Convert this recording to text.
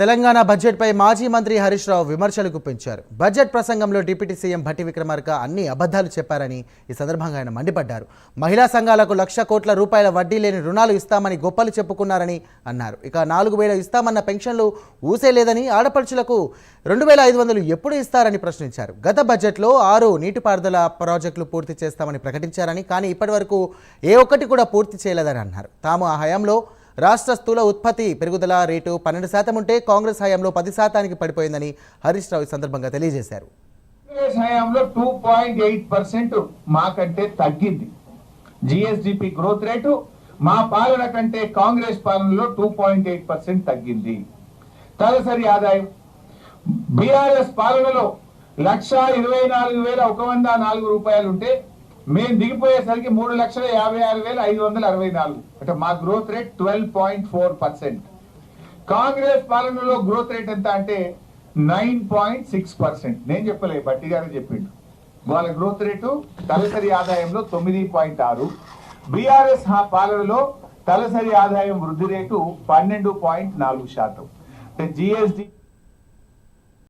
తెలంగాణ బడ్జెట్పై మాజీ మంత్రి హరీష్ రావు విమర్శలు గుప్పించారు. బడ్జెట్ ప్రసంగంలో డిప్యూటీ సీఎం భట్టి విక్రమార్క అన్ని అబద్ధాలు చెప్పారని ఈ సందర్భంగా ఆయన మండిపడ్డారు. మహిళా సంఘాలకు 1,00,000 కోట్ల రూపాయల వడ్డీ లేని రుణాలు ఇస్తామని గొప్పలు చెప్పుకున్నారని అన్నారు. ఇక 4,000 ఇస్తామన్న పెన్షన్లు ఊసేలేదని, ఆడపడుచులకు 2,500 ఎప్పుడు ఇస్తారని ప్రశ్నించారు. గత బడ్జెట్లో 6 నీటిపారుదల ప్రాజెక్టులు పూర్తి చేస్తామని ప్రకటించారని, కానీ ఇప్పటివరకు ఏ ఒక్కటి కూడా పూర్తి చేయలేదని అన్నారు. తాము ఆ హయాంలో రాష్ట్ర స్థూల ఉత్పత్తి పెరుగుదల రేటు 12% ఉంటే కాంగ్రెస్ హయాంలో 10%కి పడిపోయిందని హరీష్ రావు ఈ సందర్భంగా తెలియజేశారు. కాంగ్రెస్ హయాంలో 2.8% మాకంటే తగ్గింది. జిఎస్డిపి గ్రోత్ రేటు మా పాలన కంటే కాంగ్రెస్ పాలనలో 2.8% తగ్గింది. తలసరి ఆదాయం బీఆర్ఎస్ పాలనలో 1,24,104 రూపాయలు ఉంటే మేము దిగిపోయేసరికి 3,56,564. అంటే మా గ్రోత్ రేట్ 12.4%. కాంగ్రెస్ పాలనలో గ్రోత్ రేట్ ఎంత అంటే 9.6%. నేను చెప్పలే, భట్టి గారు చెప్పిండు. వాళ్ళ గ్రోత్ రేటు తలసరి ఆదాయంలో 9.6. బీఆర్ఎస్ పాలనలో తలసరి ఆదాయం వృద్ధి రేటు 12.4%. అంటే జిఎస్డి